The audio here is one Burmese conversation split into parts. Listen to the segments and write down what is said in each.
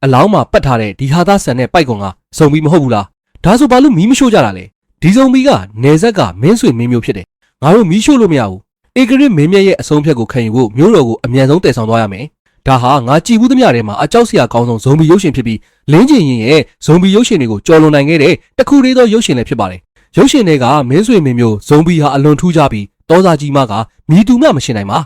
အလောင်းမှာပတ်ထားတဲ့ဒီဟာသားဆန်တဲ့ပိုက်ကွန်ကဇုံဘီမဟုတ်ဘူးလားဒါဆိုဘာလို့မီးမရှို့ကြတာလဲဒီဇုံဘီကနေဆက်ကမင်းဆွေမင်းမျိုးဖြစ်တယ်ငါတို့မီးရှို့လို့မရဘူးဧကရစ်မင်းမြတ်ရဲ့အဆုံးဖြတ်ကိုခံယူဖို့မျိုးတော်ကိုအမြန်ဆုံးတည်ဆောင်သွားရမယ်ဒါဟာငါကြည်ဘူးသမျှထဲမှာအကြောက်စရာကောင်းဆုံးဇုံဘီရုပ်ရှင်ဖြစ်ပြီးလင်းကျင်ရင်ရဲ့ဇုံဘီရုပ်ရှင်တွေကိုကြော်လွန်နိုင်ခဲ့တဲ့တခုတည်းသောရုပ်ရှင်လည်းဖြစ်ပါတယ်ရုပ်ရှင်တွေကမင်းဆွေမင်းမျိုးဇုံဘီဟာအလွန်ထူးခြားပြီးတောစာကြီးမကမြည်သူမှမရှင်နိုင်ပါ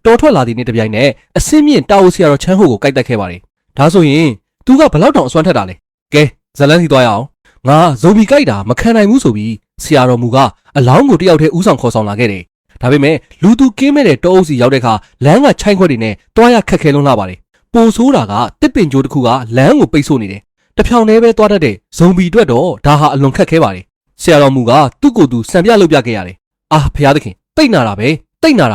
တော်ထွက်လာသည့်နေ့တစ်ပြိုင်နက်အစင်းမြင့်တာဝစီရတော်ချမ်းဟိုကိုကိုက်တက်ခဲ့ပါတယ်ဒါဆိုရင်သူကဘလောက်တောင်အစွမ်းထက်တာလဲကဲဇလန်းစီသွားရအောင်ငါဇုံဘီကိုက်တာမခံနိုင်ဘူးဆိုပြီးဆရာတော်မူကအလောင်းကိုတယောက်တည်းဦးဆောင်ခေါ်ဆောင်လာခဲ့တယ်ဒါပေမဲ့လူသူကင်းမဲ့တဲ့တောအုပ်စီရောက်တဲ့အခါလမ်းကချိုင်းခွက်တွေနဲ့တွားရခက်ခဲလုံးလှပါတယ်ပိုဆိုးတာကတစ်ပင်ကြိုးတစ်ခုကလမ်းကိုပိတ်ဆို့နေတယ်တဖြောင်တည်းပဲတွားတတ်တဲ့ဇုံဘီအတွက်တော့ဒါဟာအလွန်ခက်ခဲပါတယ်ဆရာတော်မူကသူ့ကိုယ်သူစံပြလုပ်ပြခဲ့ရတယ်အာဖျားသခင်တိတ်နာတာ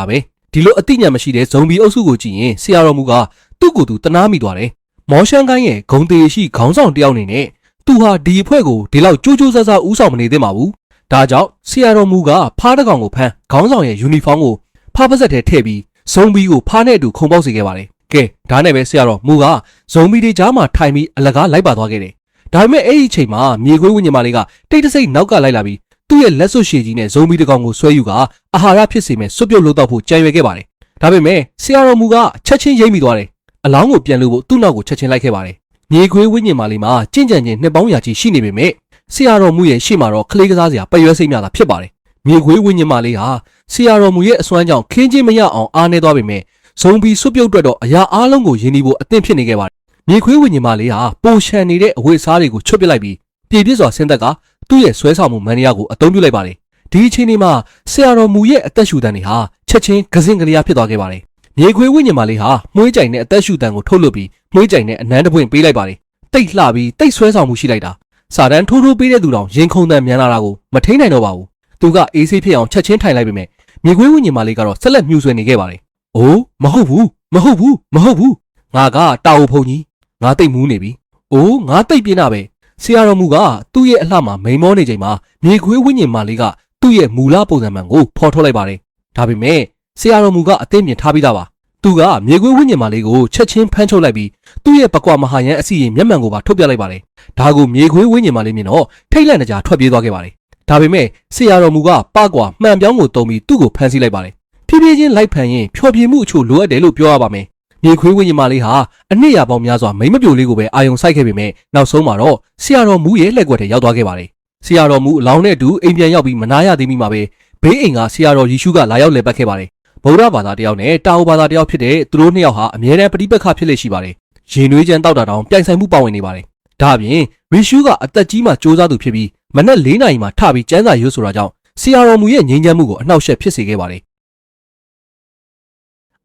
ပဲဒီလိုအတိညာမရှိတဲ့ဇုံဘီအုပ်စုကိုကြည့်ရင်ဆရာတော်မူကသူ့ကိုယ်သူတနာမိသွားတယ်မောရှန်ကိုင်းရဲ့ဂုံသေးရှိခေါင်းဆောင်တယောက်အနေနဲ့သူဟာဒီအဖွဲ့ကိုဒီလောက်ကြိုးကြိုးဆဆဦးဆောင်မနေသင့်ပါဘူးဒါကြောင့်ဆရာတော်မူကဖားတကောင်ကိုဖမ်းခေါင်းဆောင်ရဲ့ယူနီဖောင်းကိုဖားပါဆက်ထဲထည့်ပြီးဇုံဘီကိုဖားနဲ့အတူခုံပေါက်စေခဲ့ပါတယ်ကဲဒါနဲ့ပဲဆရာတော်မူကဇုံဘီတွေကြားမှာထိုင်ပြီးအလကားလိုက်ပါသွားခဲ့တယ်ဒါပေမဲ့အဲ့ဒီအချိန်မှာမြေခွေးဝိညာဉ်မလေးကတိတ်တဆိတ်နောက်ကလိုက်လာပြီးသူ့ရဲ့လက်စွပ်ရှည်ကြီးနဲ့ဇုံဘီတကောင်ကိုဆွဲယူကအာဟာရဖြစ်စေမဲ့စွပ်ပြုတ်လို့တော့ဖို့ကြံရွယ်ခဲ့ပါတယ်ဒါပေမဲ့ဆရာတော်မူကချက်ချင်းရိပ်မိသွားတယ်အလောင်းကိုပြန်လို့ဖို့သူ့နောက်ကိုချက်ချင်းလိုက်ခဲ့ပါတယ်မြေခွေးဝိညာဉ်မလေးမှာကြင့်ကြံခြင်းနှစ်ပေါင်းရာချီရှိနေပေမဲ့ဆရာတော်မူရဲ့ရှေ့မှာတော့ကလေးကစားစရာပရွဲစိတ်များတာဖြစ်ပါတယ်မြေခွေးဝိညာဉ်မလေးဟာဆရာတော်မူရဲ့အစွမ်းကြောင့်ခင်းချင်းမရအောင်အားနေသွားပေမဲ့ဇုံဘီစွပ်ပြုတ်အတွက်တော့အရာအားလုံးကိုယဉ်နီဖို့အသင့်ဖြစ်နေခဲ့ပါတယ်မြေခွေးဝိညာဉ်မလေးဟာပိုရှန်နေတဲ့အဝတ်အစားတွေကိုချွတ်ပစ်လိုက်ပြီးပြည်ပြစ်စွာဆင်းသက်ကသူ့ရဲ့ဆွဲဆောင်မှုမန်နီယာကိုအသုံးပြုလိုက်ပါတယ်ဒီအချိန်ဒီမှာဆရာတော်မူရဲ့အသက်ရှူတန်တွေဟာချက်ချင်းကစင်ကလေးဖြစ်သွားခဲ့ပါတယ်မြေခွေးဝိညာဉ်မလေးဟာမွှေးကြိုင်နဲ့အသက်ရှူတန်ကိုထုတ်လွှတ်ပြီးမွှေးကြိုင်နဲ့အနမ်းတစ်ပွင့်ပေးလိုက်ပါတယ်တိတ်လှပြီးတိတ်ဆွဲဆောင်မှုရှိလိုက်တာစာတန်းထိုးထိုးပေးတဲ့သူတောင်ရင်ခုန်တန်မြန်လာတာကိုမထိန်နိုင်တော့ပါဘူးသူကအေးဆေးဖြစ်အောင်ချက်ချင်းထိုင်လိုက်ပေမဲ့မြေခွေးဝိညာဉ်မလေးကတော့ဆက်လက်မြူဆွဲနေခဲ့ပါတယ်အိုးမဟုတ်ဘူးငါကတာအိုဖုန်ကြီးငါတိတ်မူးနေပြီအိုးငါတိတ်ပြင်းတာပဲဆရာတော်မူကသူ့ရဲ့အလှမှာမိန်မောနေချိန်မှာမြေခွေးဝိညာဉ်မလေးကသူ့ရဲ့မူလပုံစံမှန်ကိုဖော်ထုတ်လိုက်ပါတယ်ဒါပေမဲ့ဆရာတော်မူကအသိမြင်ထားပြီးသားပါသူကမြေခွေးဝိညာဉ်မလေးကိုချက်ချင်းဖမ်းချုပ်လိုက်ပြီးသူ့ရဲ့ပကွာမဟာယန်အစီရင်မျက်မှန်ကိုပါထုတ်ပြလိုက်ပါတယ်ဒါကိုမြေခွေးဝိညာဉ်မလေးမြင်တော့ထိတ်လန့်တကြားထွက်ပြေးသွားခဲ့ပါတယ်ဒါပေမဲ့ဆရာတော်မူကပကွာမှန်ပြောင်းကိုတုံပြီးသူ့ကိုဖမ်းဆီးလိုက်ပါတယ်ဖြည်းဖြည်းချင်းလိုက်ဖမ်းရင်ဖျော်ဖြေမှုအချို့လိုအပ်တယ်လို့ပြောရပါမယ်မြေခွေးဝိညာဉ်မလေးဟာအနှစ်ရာပေါင်းများစွာမိမ့်မပြိုလေးကိုပဲအာယုံစိုက်ခဲ့ပေမဲ့နောက်ဆုံးမှာတော့ဆရာတော်မူရဲ့လက်ကွက်ထဲရောက်သွားခဲ့ပါတယ်ဆရာတော်မူအလောင်းနဲ့အတူအိမ်ပြန်ရောက်ပြီးမနာရသေးမိမှာပဲဘေးအိမ်ကဆရာတော်ယေရှုကလာရောက်လည်ပတ်ခဲ့ပါတယ်ဗုဒ္ဓဘာသာတယောက်နဲ့တာဝဘာသာတယောက်ဖြစ်တဲ့သူတို့နှစ်ယောက်ဟာအမြဲတမ်းပဋိပက္ခဖြစ်လေရှိပါတယ်ရင်နွေးချမ်းတောက်တာတောင်ပြိုင်ဆိုင်မှုပါဝင်နေပါတယ်ဒါအပြင်ယေရှုကအသက်ကြီးမှစ조사သူဖြစ်ပြီးမနက်၄နာရီမှထပြီးကျမ်းစာရွတ်ဆိုတာကြောင့်ဆရာတော်မူရဲ့ငြိမ်းချမ်းမှုကိုအနှောက်အယှက်ဖြစ်စေခဲ့ပါတယ်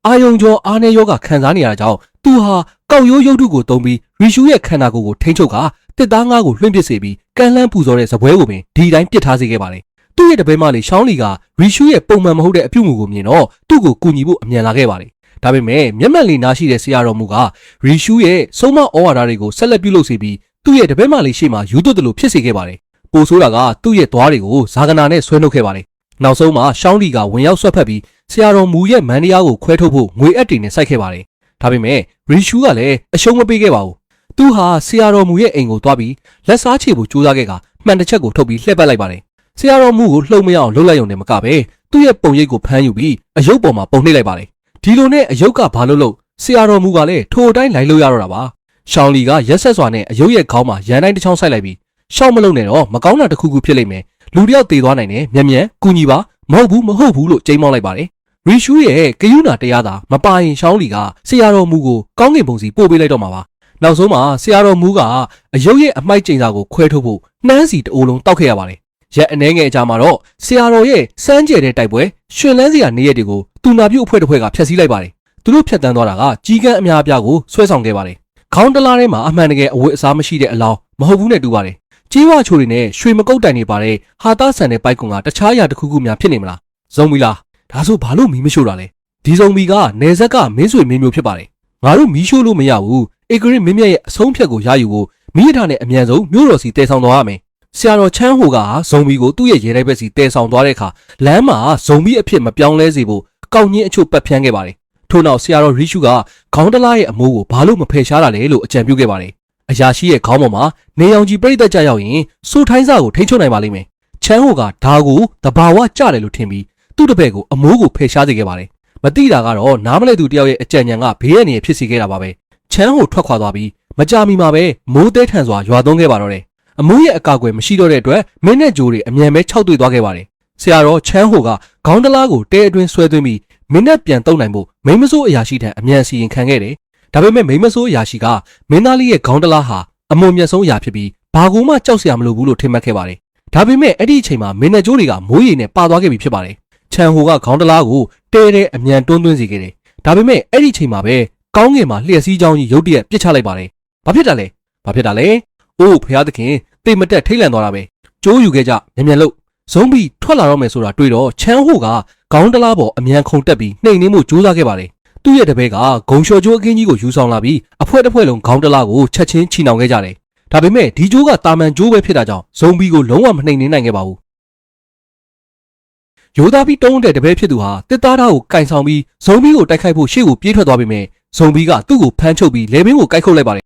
အာယုံကျော်အားနည်းယောဂခံစားနေရတာကြောင့်သူဟာကောက်ရိုးရုပ်ထုကိုသုံးပြီးယေရှုရဲ့ခန္ဓာကိုယ်ကိုထိန်းချုပ်ကာတစ်သားငါးကိုလွှင့်ပစ်စေပြီးကမ်းလှမ်းပူဇော်တဲ့ဇပွဲကိုပင်ဒီတိုင်းပစ်ထားစေခဲ့ပါတယ်သူ့ရဲ့တပည့်မလေးရှောင်းလီကရီရှုရဲ့ပုံမှန်မဟုတ်တဲ့အပြုအမူကိုမြင်တော့သူ့ကိုကူညီဖို့အမြန်လာခဲ့ပါတယ်ဒါပေမဲ့မျက်မှန်လေးနားရှိတဲ့ဆရာတော်မူကရီရှုရဲ့ဆုံးမဩဝါဒတွေကိုဆက်လက်ပြုလုပ်စေပြီးသူ့ရဲ့တပည့်မလေးရှေ့မှာယူသွတ်တယ်လို့ဖြစ်စေခဲ့ပါတယ်ပိုဆိုးတာကသူ့ရဲ့သွားတွေကိုဇာကနာနဲ့ဆွဲနှုတ်ခဲ့ပါတယ်နောက်ဆုံးမှာရှောင်းလီကဝင်ရောက်ဆွတ်ဖက်ပြီးဆရာတော်မူရဲ့မန်တရားကိုခွဲထုတ်ဖို့ငွေအပ်တွေနဲ့စိုက်ခဲ့ပါတယ်ဒါပေမဲ့ရီရှုကလည်းအရှုံးမပေးခဲ့ပါဘူးသူဟာဆရာတော်မူရဲ့အိမ်ကိုသွားပြီးလက်စားချေဖို့ကြိုးစားခဲ့ကမှန်တစ်ချက်ကိုထုတ်ပြီးလှည့်ပတ်လိုက်ပါတယ်ဆရာတော်မူကိုလှုပ်မရအောင်လှုပ်လိုက်ရုံနဲ့မကပဲသူ့ရဲ့ပုံရိပ်ကိုဖမ်းယူပြီးအယုတ်ပေါ်မှာပုံနှိပ်လိုက်ပါတယ်ဒီလိုနဲ့အယုတ်ကဘာလို့ဆရာတော်မူကလည်းထိုအတိုင်းလိုက်လို့ရတော့တာပါရှောင်းလီကရက်ဆက်စွာနဲ့အယုတ်ရဲ့ခေါင်းမှာရန်တိုင်းတစ်ချောင်းဆိုင်လိုက်ပြီးရှောက်မလုံးနဲ့တော့မကောင်းတာတစ်ခုခုဖြစ်လိမ့်မယ်လူတယောက်သေသွားနိုင်တယ်မြန်ကူညီပါမဟုတ်ဘူးလို့ကြိမ်းမောင်းလိုက်ပါတယ်ရီရှုရဲ့ကယူနာတရားသာမပါရင်ရှောင်းလီကဆရာတော်မူကိုကောင်းကင်ဘုံစီပို့ပေးလိုက်တော့မှာပါနောက်ဆုံးမှာဆရာတော်မူကအယုတ်ရဲ့အမိုက်ကျိန်စာကိုခွဲထုတ်ဖို့နှမ်းစီတအိုးလုံးတောက်ခဲ့ရပါတယ်ရက်အနှဲငယ်အကြာမှာတော့ဆရာတော်ရဲ့စမ်းကြဲတဲ့တိုက်ပွဲရှင်လန်းစရာနေရက်တွေကိုတူနာပြုတ်အဖွဲ့တစ်ဖွဲ့ကဖျက်ဆီးလိုက်ပါတယ်သူတို့ဖျက်တမ်းသွားတာကကြီးကန်းအများအပြားကိုဆွဲဆောင်ခဲ့ပါတယ်ခေါင်းတလားထဲမှာအမှန်တကယ်အဝတ်အစားမရှိတဲ့အလောင်းမဟုတ်ဘူးနဲ့တူပါတယ်ကြီးဝါချိုတွေနဲ့ရွှေမကုတ်တိုင်တွေပါတဲ့ဟာသားဆန်တဲ့ပိုက်ကွန်ကတခြားအရာတစ်ခုခုများဖြစ်နေမလားဇုံဘီလားဒါဆိုဘာလို့မီးမရှို့တာလဲဒီဇုံဘီကနေဆက်ကမင်းဆွေမင်းမျိုးဖြစ်ပါတယ်ငါတို့မီးရှို့လို့မရဘူးဧကရစ်မင်းမြတ်ရဲ့အဆုံးဖြတ်ကိုရယူဖို့မိရထားနဲ့အမြန်ဆုံးမြို့တော်စီတည်ဆောင်သွားရမယ်ဆရာတော်ချမ်းဟိုကဇုံဘီကိုသူ့ရဲ့ရေတိုက်ဘက်စီတည်ဆောင်သွားတဲ့အခါလမ်းမှာဇုံဘီအဖြစ်မပြောင်းလဲစေဖို့ကောက်ညင်းအချို့ပတ်ဖြန်းခဲ့ပါတယ်ထို့နောက်ဆရာတော်ရီရှုကခေါင်းတလားရဲ့အမိုးကိုဘာလို့မဖယ်ရှားတာလဲလို့အကြံပြုခဲ့ပါတယ် အရာရှိရဲ့ခေါင်းပေါ်မှာနေအောင်ကြီးပြိတ္တကြရောက်ရင်စိုးထိုင်းစားကိုထိန်းချုပ်နိုင်ပါလိမ့်မယ်ချမ်းဟိုကဒါကိုတဘာဝကြတယ်လို့ထင်ပြီးသူ့တပည့်ကိုအမိုးကိုဖယ်ရှားစေခဲ့ပါတယ်မတိတာကတော့နားမလဲသူတယောက်ရဲ့အကြံဉာဏ်ကဘေးရန်နေဖြစ်စေခဲ့တာပါပဲချမ်းဟိုထွက်ခွာသွားပြီးမကြမီမှာပဲမိုးတဲထန်စွာရွာသွန်းခဲ့ပါတော့တယ်အမိုးရဲ့အကာအကွယ်မရှိတော့တဲ့အတွက်မင်းနဲ့ဂျိုးတွေအမြန်ပဲခြောက်သွေ့သွားခဲ့ပါတယ်ဆရာတော်ချမ်းဟိုကခေါင်းတလားကိုတဲအတွင်းဆွဲသွင်းပြီးမင်းနဲ့ပြန်တုံနိုင်ဖို့မိမစိုးအရာရှိထံအမြန်စီရင်ခံခဲ့တယ်ဒါပေမဲ့မိမစိုးအရာရှိကမင်းသားလေးရဲ့ခေါင်းတလားဟာအမုံမြတ်ဆုံးအရာဖြစ်ပြီးဘာကူမှကြောက်စရာမလိုဘူးလို့ထင်မှတ်ခဲ့ပါတယ်ဒါပေမဲ့အဲ့ဒီအချိန်မှာမင်းနဲ့ဂျိုးတွေကမိုးရေနဲ့ပါသွားခဲ့ပြီဖြစ်ပါတယ်ချန်ဟိုကခေါင်းတလားကိုတဲတဲ့အမြန်တွန်းသွင်းစေခဲ့တယ်ဒါပေမဲ့အဲ့ဒီအချိန်မှာပဲကောင်းငင်မှာလျှက်စီးချောင်းကြီးရုတ်တရက်ပစ်ချလိုက်ပါတယ်ဘာဖြစ်တာလဲအိုးဖျားသခင်တိတ်မတက်ထိတ်လန့်သွားတာပဲကျိုးယူခဲ့ကြမြန်လို့ဇုံးပြီးထွက်လာတော့မယ်ဆိုတာတွေ့တော့ချမ်းဟိုကခေါင်းတလားပေါ်အမြန်ခုန်တက်ပြီးနှိမ်နှင်းမှုကြိုးစားခဲ့ပါတယ်သူ့ရဲ့တပည့်ကဂုံလျှော်ကျိုးအခင်းကြီးကိုယူဆောင်လာပြီးအဖွဲတစ်ဖွဲလုံးခေါင်းတလားကိုချက်ချင်းချီနှောင်ခဲ့ကြတယ်ဒါပေမဲ့ဒီကျိုးကတာမန်ကျိုးပဲဖြစ်တာကြောင့်ဇုံဘီကိုလုံးဝမနှိမ်နှင်းနိုင်ခဲ့ပါဘူးရိုးသားပြီးတုံးတဲ့တပည့်ဖြစ်သူဟာတစ်သားသားကိုကင်ဆောင်ပြီးဇုံဘီကိုတိုက်ခိုက်ဖို့ရှေ့ကိုပြေးထွက်သွားပေမဲ့ဇုံဘီကသူ့ကိုဖမ်းချုပ်ပြီးလေပင်ကိုကိုက်ခုတ်လိုက်ပါတယ်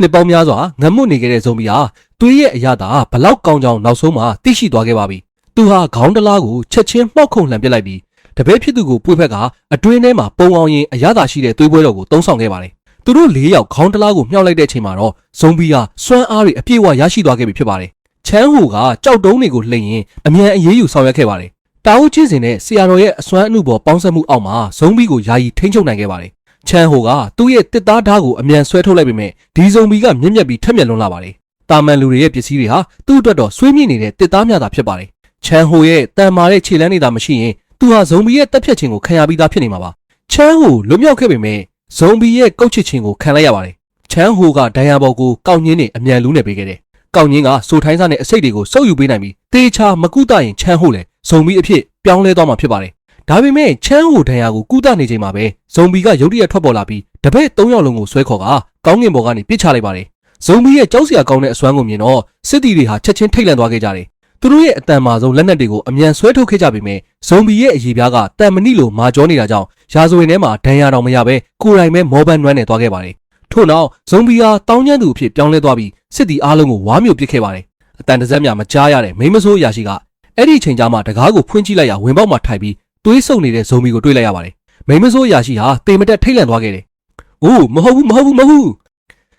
နှစ်ပေါင်းများစွာငမွတ်နေခဲ့တဲ့ဇုံဘီဟာသွေးရဲ့အရာသာဘလောက်ကောင်းကြောင်နောက်ဆုံးမှာသိရှိသွားခဲ့ပါပြီသူဟာခေါင်းတလားကိုချက်ချင်းမှောက်ခုံလှန်ပစ်လိုက်ပြီးတပည့်ဖြစ်သူကိုပွေဖက်ကအတွင်းထဲမှာပုံအောင်ရင်အရသာရှိတဲ့သွေးပွဲတော်ကိုတုံးဆောင်ခဲ့ပါတယ်။သူတို့၄ယောက်ခေါင်းတလားကိုမြှောက်လိုက်တဲ့အချိန်မှာတော့ဇုံဘီဟာစွမ်းအားတွေအပြည့်အဝရရှိသွားခဲ့ပြီဖြစ်ပါတယ်။ချမ်းဟိုကကြောက်တုံးတွေကိုလှိမ့်ရင်အမြန်အေးအေးယူဆောင်ရွက်ခဲ့ပါတယ်။တာဝုတ်ချင်းစင်နဲ့ဆရာတော်ရဲ့အစွမ်းအမှုပေါ်ပေါင်းစပ်မှုအောက်မှာဇုံဘီကိုယာယီထိန်းချုပ်နိုင်ခဲ့ပါတယ်။ချမ်းဟိုကသူ့ရဲ့တစ်သားဓာတ်ကိုအမြန်ဆွဲထုတ်လိုက်ပေမဲ့ဒီဇုံဘီကမြင့်မြတ်ပြီးထက်မြက်လွန်းလာပါတယ်။တာမန်လူတွေရဲ့ပစ္စည်းတွေဟာသူ့အတွက်တော့ဆွေးမြေ့နေတဲ့တစ်သားများသာဖြစ်ပါတယ်။ချမ်းဟိုရဲ့တန်မာတဲ့ခြေလမ်းနေတာမရှိရင်သူဟာဇုံဘီရဲ့တက်ဖြတ်ခြင်းကိုခံရပြီးသားဖြစ်နေမှာပါချမ်းဟိုလွတ်မြောက်ခဲ့ပေမဲ့ဇုံဘီရဲ့ကုတ်ချစ်ခြင်းကိုခံလိုက်ရပါတယ်ချမ်းဟိုကဒိုင်ယာဘော်ကိုကောက်ညင်းနဲ့အမြန်လူးနေပေးခဲ့တယ်ကောက်ညင်းကစိုးထိုင်းစားနဲ့အစိတ်တွေကိုစုပ်ယူပေးနိုင်ပြီးတေချာမကုသရင်ချမ်းဟိုလည်းဇုံဘီအဖြစ်ပြောင်းလဲသွားမှာဖြစ်ပါတယ်ဒါပေမဲ့ချမ်းဟိုဒိုင်ယာကိုကုသနေချိန်မှာပဲဇုံဘီကရုတ်တရက်ထွက်ပေါ်လာပြီးတပည့်၃ယောက်လုံးကိုဆွဲခေါ်ကကောင်းငင်ဘော်ကနေပစ်ချလိုက်ပါတယ်ဇုံဘီရဲ့ကြောက်စရာကောင်းတဲ့အစွမ်းကိုမြင်တော့စစ်တီတွေဟာချက်ချင်းထိတ်လန့်သွားခဲ့ကြတယ်သူတို့ရဲ့အတန်မာဆုံးလက်နက်တွေကိုအမြန်ဆွဲထုတ်ခဲ့ကြပေမဲ့ဇုံဘီရဲ့အရေးပြားကတန်မဏိလိုမာကြောနေတာကြောင့်ရာဇဝင်ထဲမှာဒဏ်ရာတောင်မရဘဲကိုယ်တိုင်ပဲမောပန်းနွမ်းနေသွားခဲ့ပါတယ်။ထို့နောက်ဇုံဘီဟာတောင်းကျမ်းသူအဖြစ်ပြောင်းလဲသွားပြီးစစ်တီအားလုံးကိုဝါမျိုးပစ်ခဲ့ပါတယ်။အတန်တစက်မြမကြားရတဲ့မိမဆိုးအရာရှိကအဲ့ဒီအချိန်ကျမှတကားကိုဖွင့်ကြည့်လိုက်ရဝင်ပေါက်မှာထိုင်ပြီးသွေးဆုပ်နေတဲ့ဇုံဘီကိုတွေ့လိုက်ရပါတယ်။မိမဆိုးအရာရှိဟာတေမတက်ထိတ်လန့်သွားခဲ့တယ်။အိုးမဟုတ်ဘူး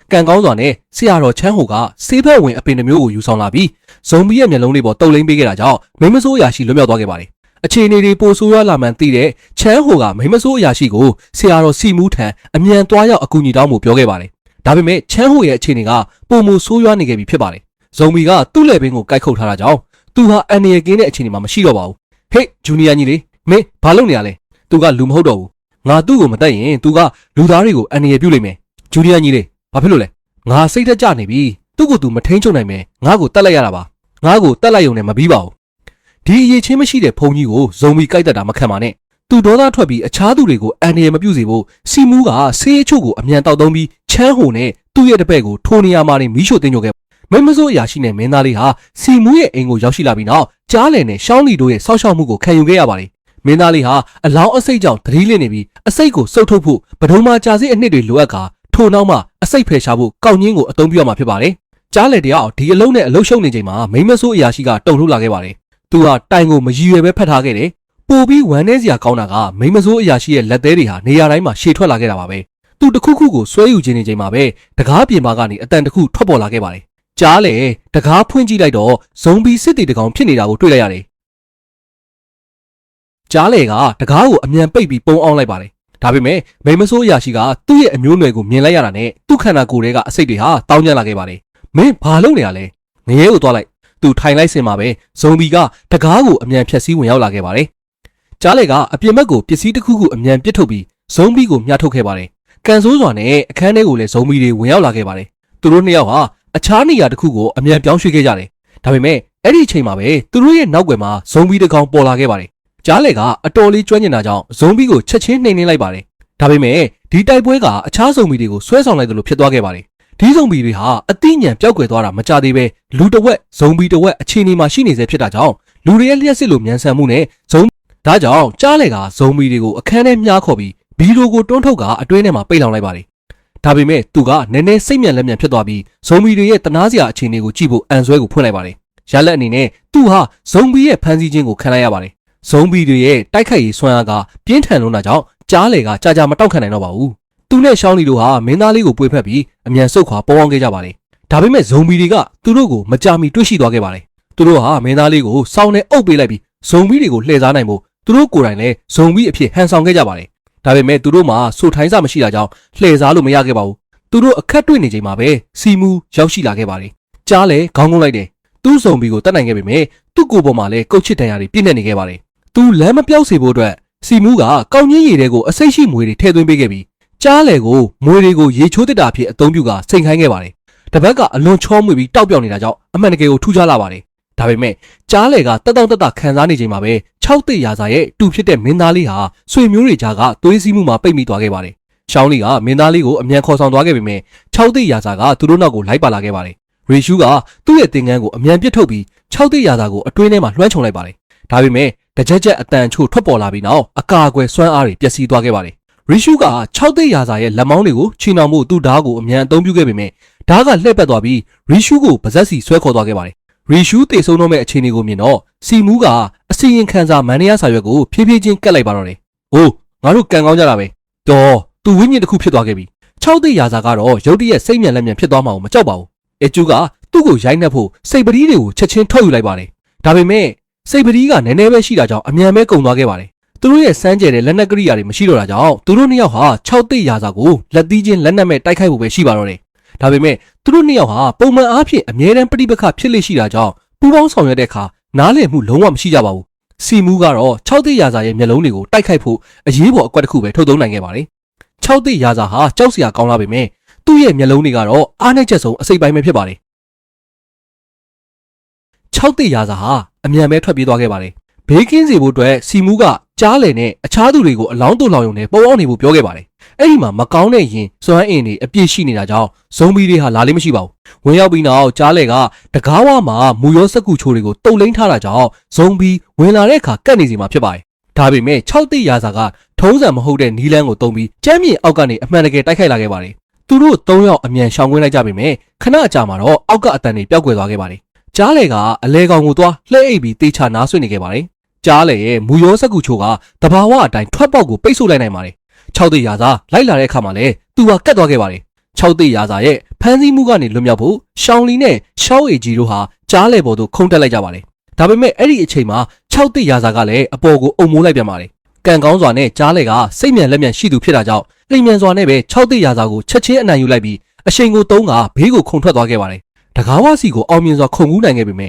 ကံကောင်းစွာနဲ့ဆရာတော်ချမ်းဟိုကဆေးဘက်ဝင်အပင်တစ်မျိုးကိုယူဆောင်လာပြီးဇုံဘီရဲ့မျက်လုံးလေးပေါ်တုပ်လိမ့်ပေးခဲ့တာကြောင့်မိမဆိုးအရာရှိလွတ်မြောက်သွားခဲ့ပါတယ်။အခြေအနေတွေပိုဆိုးရွားလာမှန်းသိတဲ့ချမ်းဟိုကမိမဆိုးအရာရှိကိုဆရာတော်စီမူးထံအမြန်သွားရောက်အကူအညီတောင်းဖို့ပြောခဲ့ပါတယ်။ဒါပေမဲ့ချမ်းဟိုရဲ့အခြေအနေကပုံမဆိုးရွားနေခဲ့ပြီဖြစ်ပါတယ်။ဇုံဘီကသူ့လက်ပင်ကိုကိုက်ခုတ်ထားတာကြောင့်သူဟာအန်နီယကင်းတဲ့အခြေအနေမှာမရှိတော့ပါဘူး။ဟေးဂျူနီယာညီလေးမင်းဘာလုပ်နေရလဲ။သူကလူမဟုတ်တော့ဘူး။ငါသူ့ကိုမတက်ရင်သူကလူသားတွေကိုအန်နီယပြုတ်လိမ့်မယ်။ဂျူနီယာညီလေးဘာဖြစ်လို့လဲ။ငါစိတ်သက်ကြနေပြီသူ့ကိုသူမထိန်ချုပ်နိုင်မယ်ငါ့ကိုတတ်လိုက်ရတာပါငါ့ကိုတတ်လိုက်ရုံနဲ့မပြီးပါဘူးဒီအရေးချင်းမရှိတဲ့ဖုန်ကြီးကိုဇုံဘီကြိုက်တတ်တာမခံပါနဲ့သူဒေါသထွက်ပြီးအခြားသူတွေကိုအန်ရမပြုတ်စေဖို့စီမူးကဆေးအချို့ကိုအမြန်တောက်သုံးပြီးချမ်းဟိုနဲ့သူ့ရဲ့တပည့်ကိုထိုနေရာမှာနေမီးရှို့တင်ကြခဲ့မိမစိုးအရာရှိနဲ့မင်းသားလေးဟာစီမူးရဲ့အိမ်ကိုရောက်ရှိလာပြီးနောက်ကြားလည်နဲ့ရှောင်းလီတို့ရဲ့ဆောက်ရှောက်မှုကိုခံယူခဲ့ရပါတယ်မင်းသားလေးဟာအလောင်းအစိတ်ကြောင့်သတိလစ်နေပြီးအစိတ်ကိုစုပ်ထုတ်ဖို့ဗဒုံမာကြာစီအနှစ်တွေလိုအပ်ကာထို့နောက်မှအစိတ်ဖယ်ရှားဖို့ကောက်ညင်းကိုအသုံးပြုရမှာဖြစ်ပါတယ်။ကြားလေတယောက်ဒီအလုံးနဲ့အလုံးရှုံနေချိန်မှာမိမဆိုးအရာရှိကတုံထုတ်လာခဲ့ပါတယ်။သူဟာတိုင်ကိုမရည်ရွယ်ပဲဖတ်ထားခဲ့တယ်။ပို့ပြီးဝမ်းနေစရာကောင်းတာကမိမဆိုးအရာရှိရဲ့လက်သေးတွေဟာနေရာတိုင်းမှာရှည်ထွက်လာခဲ့တာပါပဲ။သူတခုခုကိုဆွဲယူခြင်းနေချိန်မှာပဲတကားပြင်ပါကနေအတန်တခုထွက်ပေါ်လာခဲ့ပါတယ်။ကြားလေတကားဖွင့်ကြည့်လိုက်တော့ဇုံဘီစစ်တီတကောင်ဖြစ်နေတာကိုတွေ့လိုက်ရတယ်။ကြားလေကတကားကိုအမြန်ပိတ်ပြီးပုံအောင်လိုက်ပါတယ်။ဒါပေမဲ့မိမဆိုးအရာရှိကသူ့ရဲ့အမျိုးအနွယ်ကိုမြင်လိုက်ရတာနဲ့သူ့ခန္ဓာကိုယ်ထဲကအစိတ်တွေဟာတောင်းကျလာခဲ့ပါတယ်။မင်းဘာလုပ်နေရလဲ။ငရဲကိုသွားလိုက်။သူထိုင်လိုက်စင်မှာပဲဇုံဘီကတကားကိုအမြန်ဖြတ်စည်းဝင်ရောက်လာခဲ့ပါတယ်။ကြားလေကအပြင်ဘက်ကိုပစ္စည်းတစ်ခုခုအမြန်ပစ်ထုတ်ပြီးဇုံဘီကိုမြှထုတ်ခဲ့ပါတယ်။ကန်ဆိုးစွာနဲ့အခန်းထဲကိုလည်းဇုံဘီတွေဝင်ရောက်လာခဲ့ပါတယ်။သူတို့နှစ်ယောက်ဟာအခြားနေရာတစ်ခုကိုအမြန်ပြောင်းရွှေ့ခဲ့ကြတယ်။ဒါပေမဲ့အဲ့ဒီအချိန်မှာပဲသူတို့ရဲ့နောက်ွယ်မှာဇုံဘီတစ်ကောင်ပေါ်လာခဲ့ပါတယ်။ကြားလေကအတော်လေးကျွမ်းကျင်တာကြောင့်ဇုံဘီကိုချက်ချင်းနှိမ်နှင်းလိုက်ပါတယ်။ဒါပေမဲ့ဒီတိုက်ပွဲကအခြားဇုံဘီတွေကိုဆွဲဆောင်လိုက်သလိုဖြစ်သွားခဲ့ပါတယ်။ဒီဇုံဘီတွေဟာအသိဉာဏ်ပျောက်ကွယ်သွားတာမကြသေးပဲလူတစ်ဝက်ဇုံဘီတစ်ဝက်အခြေအနေမှာရှိနေစေဖြစ်တာကြောင့်လူတွေရဲ့လျှက်စစ်လိုမြန်ဆန်မှုနဲ့ဒါကြောင့်ကြားလေကဇုံဘီတွေကိုအခန်းထဲမြားခေါ်ပြီးဗီဒီယိုကိုတွန်းထုတ်ကအတွင်းထဲမှာပိတ်လောင်လိုက်ပါတယ် ဒါပေမဲ့သူကနည်းနည်းစိတ်မြန်လက်မြန်ဖြစ်သွားပြီးဇုံဘီတွေရဲ့တနာစရာအခြေအနေကိုကြည့်ဖို့အန်ဆွဲကိုဖွင့်လိုက်ပါတယ်ရလက်အနေနဲ့သူဟာဇုံဘီရဲ့ဖမ်းဆီးခြင်းကိုခံလိုက်ရပါတယ်ဇုံဘီတွေရဲ့တိုက်ခိုက်ရေးဆွမ်းအားကပြင်းထန်လွန်းတာကြောင့်ကြားလေကကြာမတောက်ခံနိုင်တော့ပါဘူးသူနဲ့ရှောင်းလီတို့ဟာမင်းသားလေးကိုပွေဖက်ပြီးအမြန်ဆုတ်ခွာပေါင်းခဲ့ကြပါတယ်ဒါပေမဲ့ဇုံဘီတွေကသူတို့ကိုမကြာမီတွေ့ရှိသွားခဲ့ပါတယ်သူတို့ဟာမင်းသားလေးကိုစောင်းနဲ့အုပ်ပေးလိုက်ပြီးဇုံဘီတွေကိုလှည့်စားနိုင်ဖို့သူတို့ကိုယ်တိုင်လည်းဇုံဘီအဖြစ်ဟန်ဆောင်ခဲ့ကြပါတယ်ဒါပေမဲ့သူတို့မှာစိုးထိုင်းစားမရှိတာကြောင့်လှည့်စားလို့မရခဲ့ပါဘူးသူတို့အခက်တွေ့နေချိန်မှာပဲစီမူရောက်ရှိလာခဲ့ပါတယ်ကြားလေခေါင်းငုံလိုက်တယ်သူ့ဇုံဘီကိုတတ်နိုင်ခဲ့ပေမဲ့သူ့ကိုယ်ပေါ်မှာလည်းကုတ်ချစ်တန်ရာတွေပြည့်နေခဲ့ပါတယ်သူလမ်းမပြောက်စေဖို့အတွက်စီမူကကောင်းကြီးရည်တွေကိုအစိတ်ရှိမွေတွေထည့်သွင်းပေးခဲ့ပြီးကြားလေကိုမွေတွေကိုရေချိုးတစ်တာအဖြစ်အသုံးပြုကစိန်ခိုင်းခဲ့ပါတယ်တပတ်ကအလွန်ချောမွေပြီးတောက်ပြောင်နေတာကြောင့်အမှန်တကယ်ကိုထူးခြားလာပါတယ်ဒါပေမဲ့ကြားလေကတက်ခံစားနေချိန်မှာပဲ6သိရာစာရဲ့တူဖြစ်တဲ့မင်းသားလေးဟာဆွေမျိုးတွေကြားကသွေးစည်းမှုမှာပိတ်မိသွားခဲ့ပါတယ်ရှောင်းလီကမင်းသားလေးကိုအမြန်ခေါ်ဆောင်သွားခဲ့ပေမဲ့6သိရာစာကသူတို့နောက်ကိုလိုက်ပါလာခဲ့ပါတယ်ရီရှူးကသူ့ရဲ့သင်္ကန်းကိုအမြန်ပစ်ထုတ်ပြီး6သိရာစာကိုအတွင်းထဲမှာလွှမ်းခြုံလိုက်ပါတယ်ဒါပေမဲ့တကြက်အတန်ချို့ထွက်ပေါ်လာပြီးနောက်အကာအကွယ်စွမ်းအားတွေပျက်စီးသွားခဲ့ပါတယ်ရီရှူးက6သိရာစာရဲ့လက်မောင်းတွေကိုချီနှောင်မှုသူ့ဓာတ်ကိုအမြန်အသုံးပြုခဲ့ပေမဲ့ဓာတ်ကလှည့်ပတ်သွားပြီးရီရှူးကိုပါဇက်စီဆွဲခေါ်သွားခဲ့ပါတယ်ရီရှူးတေဆုံးတော့မဲ့အခြေအနေကိုမြင်တော့စီမူးကအစီရင်ခံစာမန်နီယာစာရွက်ကိုဖြည်းဖြည်းချင်းကတ်လိုက်ပါတော့တယ်။အိုးငါတို့ကန်ကောင်းကြတာပဲ။တော်သူဝိညာဉ်တစ်ခုဖြစ်သွားခဲ့ပြီ။6သိရာစာကတော့ရုတ်တရက်စိတ်မြန်လက်မြန်ဖြစ်သွားမှမကြောက်ပါဘူး။အကျူကသူ့ကိုရိုက်နှက်ဖို့စိတ်ပတိတွေကိုချက်ချင်းထုတ်ယူလိုက်ပါတယ်။ဒါပေမဲ့စိတ်ပတိကနည်းနည်းပဲရှိတာကြောင့်အမြန်ပဲကုန်သွားခဲ့ပါတယ်။သူတို့ရဲ့စမ်းကြယ်တဲ့လက်နက်ကရိယာတွေမရှိတော့တာကြောင့်သူတို့နှစ်ယောက်ဟာ6သိရာစာကိုလက်သီးချင်းလက်နက်မဲ့တိုက်ခိုက်ဖို့ပဲရှိပါတော့တယ်။ဒါပေမဲ့သူတို့နှစ်ယောက်ဟာပုံမှန်အားဖြင့်အမြဲတမ်းပဋိပက္ခဖြစ်လေရှိတာကြောင့်ပူပေါင်းဆောင်ရွက်တဲ့အခါနားလည်မှုလုံးဝမရှိကြပါဘူးစီမူးကတော့6သိရာစာရဲ့မျက်လုံးတွေကိုတိုက်ခိုက်ဖို့အရေးပေါ်အကွက်တစ်ခုပဲထုတ်သုံးနိုင်ခဲ့ပါတယ်6သိရာစာဟာကြောက်စရာကောင်းလာပေမဲ့သူ့ရဲ့မျက်လုံးတွေကတော့အားနည်းချက်ဆုံးအစိပ်ပိုင်းပဲဖြစ်ပါတယ်6သိရာစာဟာအမြန်ပဲထွက်ပြေးသွားခဲ့ပါတယ်ဘေးကင်းစေဖို့အတွက်စီမူးကကြားလည်နဲ့အခြားသူတွေကိုအလောင်းတို့လောင်ရုံနဲ့ပုံအောင်နေဖို့ပြောခဲ့ပါတယ်အဲ့ဒီမှာမကောင်းတဲ့ရင်စွမ်းအင်တွေအပြည့်ရှိနေတာကြောင့်ဇုံဘီတွေဟာလာလေးမရှိပါဘူးဝင်ရောက်ပြီးနောက်ကြားလေကတကားဝမှာမူရောစက်ကူချိုတွေကိုတုတ်လိမ့်ထားတာကြောင့်ဇုံဘီဝင်လာတဲ့အခါကတ်နေစီမှာဖြစ်ပါတယ်ဒါပေမဲ့6သိရာစာကထုံးစံမဟုတ်တဲ့နီလန်းကိုတုံးပြီးကျမ်းမြေအောက်ကနေအမှန်တကယ်တိုက်ခိုက်လာခဲ့ပါတယ်သူတို့3ယောက်အမြန်ရှောင်ကွင်းလိုက်ကြပေမဲ့ခဏအကြာမှာတော့အောက်ကအတန်တွေပျောက်ကွယ်သွားခဲ့ပါတယ်ကြားလေကအလဲကောင်ကိုသွားလှဲအိပ်ပြီးတေချာနားဆွနေခဲ့ပါတယ်ကြားလေရဲ့မူရောစက်ကူချိုကတဘာဝအတိုင်းထွက်ပေါက်ကိုပိတ်ဆို့လိုက်နိုင်ပါတယ်6သိရာစာလိုက်လာတဲ့အခါမှာလည်းသူကကတ်သွားခဲ့ပါတယ်6သိရာစာရဲ့ဖမ်းဆီးမှုကနေလွတ်မြောက်ဖို့ရှောင်းလီနဲ့ရှောင်းအေဂျီတို့ဟာကြားလေပေါ်သို့ခုန်တက်လိုက်ကြပါတယ်ဒါပေမဲ့အဲ့ဒီအချိန်မှာ6သိရာစာကလည်းအပေါ်ကိုအုံမိုးလိုက်ပြန်ပါတယ်ကံကောင်းစွာနဲ့ကြားလေကစိတ်မြန်လက်မြန်ရှိသူဖြစ်တာကြောင့်လိမ်မြန်စွာနဲ့ပဲ6သိရာစာကိုချက်ချင်းအနိုင်ယူလိုက်ပြီးအချိန်ကိုသုံးကဘေးကိုခုန်ထွက်သွားခဲ့ပါတယ်တကားဝစီကိုအောင်မြင်စွာခုန်ကူးနိုင်ခဲ့ပေမဲ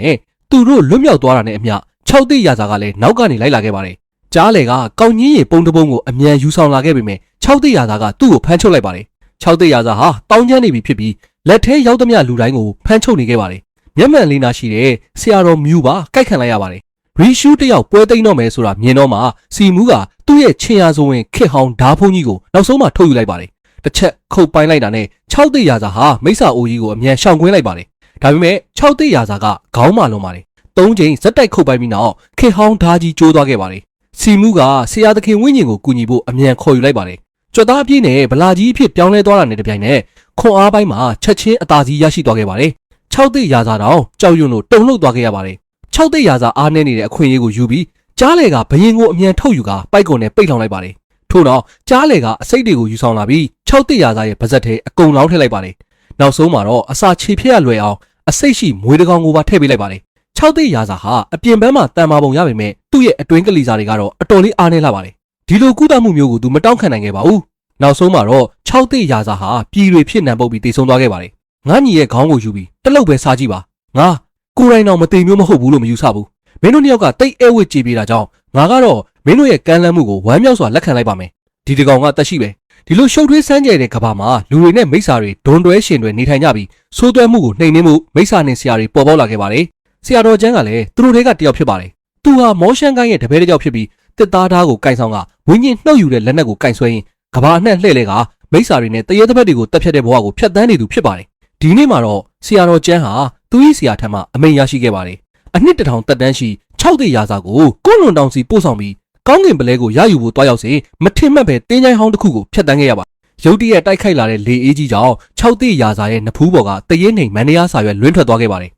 ့သူတို့လွတ်မြောက်သွားတာနဲ့အမျှ6သိရာစာကလည်းနောက်ကနေလိုက်လာခဲ့ပါတယ်ကြားလေကကောင်းကြီးရေပုံတပုံကိုအမြန်ယူဆောင်လာခဲ့ပေမဲ့6သိရာစာကသူ့ကိုဖမ်းချုပ်လိုက်ပါတယ်6သိရာစာဟာတောင်းကျမ်းနေပြီဖြစ်ပြီးလက်ထဲရောက်သမျှလူတိုင်းကိုဖမ်းချုပ်နေခဲ့ပါတယ်မျက်မှန်လေးနာရှိတဲ့ဆရာတော်မြူပါကိုက်ခံလိုက်ရပါတယ်ရီရှူးတယောက်ပွဲသိမ်းတော့မယ်ဆိုတာမြင်တော့မှစီမူးကသူ့ရဲ့ချင်းရဆိုဝင်ခစ်ဟောင်းဓာဖုံးကြီးကိုနောက်ဆုံးမှထုတ်ယူလိုက်ပါတယ်တစ်ချက်ခုတ်ပိုင်းလိုက်တာနဲ့6သိရာစာဟာမိစ္ဆာအိုကြီးကိုအမြန်ရှောင်ကွင်းလိုက်ပါတယ်ဒါပေမဲ့6သိရာစာကခေါင်းမာလွန်ပါတယ်3ချိန်ဇက်တိုက်ခုတ်ပိုင်းပြီးနောက်ခစ်ဟောင်းဓာကြီးကျိုးသွားခဲ့ပါတယ်စီမူးကဆရာသခင်ဝိညာဉ်ကိုကူညီဖို့အမြန်ခေါ်ယူလိုက်ပါတယ်ကြွက်သားအပြည့်နဲ့ဗလာကြီးအဖြစ်ပြောင်းလဲသွားတာနဲ့တပြိုင်နက်ခွန်အားပိုင်းမှာချက်ချင်းအသာစီးရရှိသွားခဲ့ပါတယ်6သိရာစာတောင်ကြောက်ရွံ့လို့တုန်လှုပ်သွားခဲ့ရပါတယ်6သိရာစာအားနေနေတဲ့အခွင့်အရေးကိုယူပြီးကြားလေကဘရင်ကိုအမြန်ထုတ်ယူကပိုက်ကုန်နဲ့ပိတ်လောင်လိုက်ပါတယ်ထို့တော့ကြားလေကအစိတ်တွေကိုယူဆောင်လာပြီး6သိရာစာရဲ့ပါဇက်ထဲအကုန်လောင်းထည့်လိုက်ပါတယ်နောက်ဆုံးမှာတော့အစာခြေဖြက်ရလွယ်အောင်အစိတ်ရှိမွေးတကောင်ကိုပါထည့်ပေးလိုက်ပါတယ်6သိရာစာဟာအပြင်ဘက်မှာတန်မာပုံရပေမဲ့သူ့ရဲ့အတွင်းကလေးစာတွေကတော့အတော်လေးအားနေလာပါတယ်ဒီလိုကုသမှုမျိုးကိုသူမတောင်းခံနိုင်ခဲ့ပါဘူးနောက်ဆုံးမှာတော့6သိရာစာဟာပြည်တွေဖြစ်နံပုတ်ပြီးတိတ်ဆုံးသွားခဲ့ပါတယ်ငါညီရဲ့ခေါင်းကိုယူပြီးတလုတ်ပဲစားကြည့်ပါငါကိုယ်တိုင်တော့မသိမျိုးမဟုတ်ဘူးလို့မယူဆဘူးမင်းတို့နှစ်ယောက်ကတိတ်အဲဝစ်ကြည်ပြေးတာကြောင့်ငါကတော့မင်းတို့ရဲ့ကမ်းလှမ်းမှုကိုဝမ်းမြောက်စွာလက်ခံလိုက်ပါမယ်ဒီတကောင်ကတက်ရှိပဲဒီလိုရှုပ်ထွေးစမ်းကြဲတဲ့ကဘာမှာလူတွေနဲ့မိစ္ဆာတွေဒွန်တွဲရှင်တွေနေထိုင်ကြပြီးဆိုးသွဲမှုကိုနှိမ်နင်းမှုမိစ္ဆာနဲ့ဆရာတွေပေါ်ပေါက်လာခဲ့ပါတယ်ဆရာတော်ကျမ်းကလည်းသူတို့တွေကတယောက်ဖြစ်ပါတယ်သူဟာမောရှန်ကိုင်းရဲ့တပည့်တစ်ယောက်ဖြစ်ပြီးတစ်သားသားကိုကင်ဆောင်ကဝင်းကျင်နှုတ်ယူတဲ့လက်နက်ကိုကင်ဆွဲရင်ကဘာအနှံ့လှဲ့လဲကမိစ္ဆာတွေနဲ့တရေတစ်ဖက်တွေကိုတက်ဖြတ်တဲ့ဘဝကိုဖျက်ဆီးနေသူဖြစ်ပါတယ်ဒီနေ့မှာတော့ဆရာတော်ကျမ်းဟာသူ၏ဆရာထံမှအမိန့်ရရှိခဲ့ပါတယ်အနှစ်1000တက်တန်းရှိ6သိရာစာကိုကွန်းလွန်တောင်စီပို့ဆောင်ပြီးကောင်းကင်ပလဲကိုရယူဖို့တွားရောက်စေမထင်မှတ်ပဲတင်းချိုင်းဟောင်းတစ်ခုကိုဖျက်ဆီးခဲ့ရပါ ရုတ်တရက်တိုက်ခိုက်လာတဲ့လေအေးကြီးကြောင့်6သိရာစာရဲ့နဖူးပေါ်ကတရဲနှိမ်မန်နီယာစာရွက်လွင့်ထွက်သွားခဲ့ပါတယ်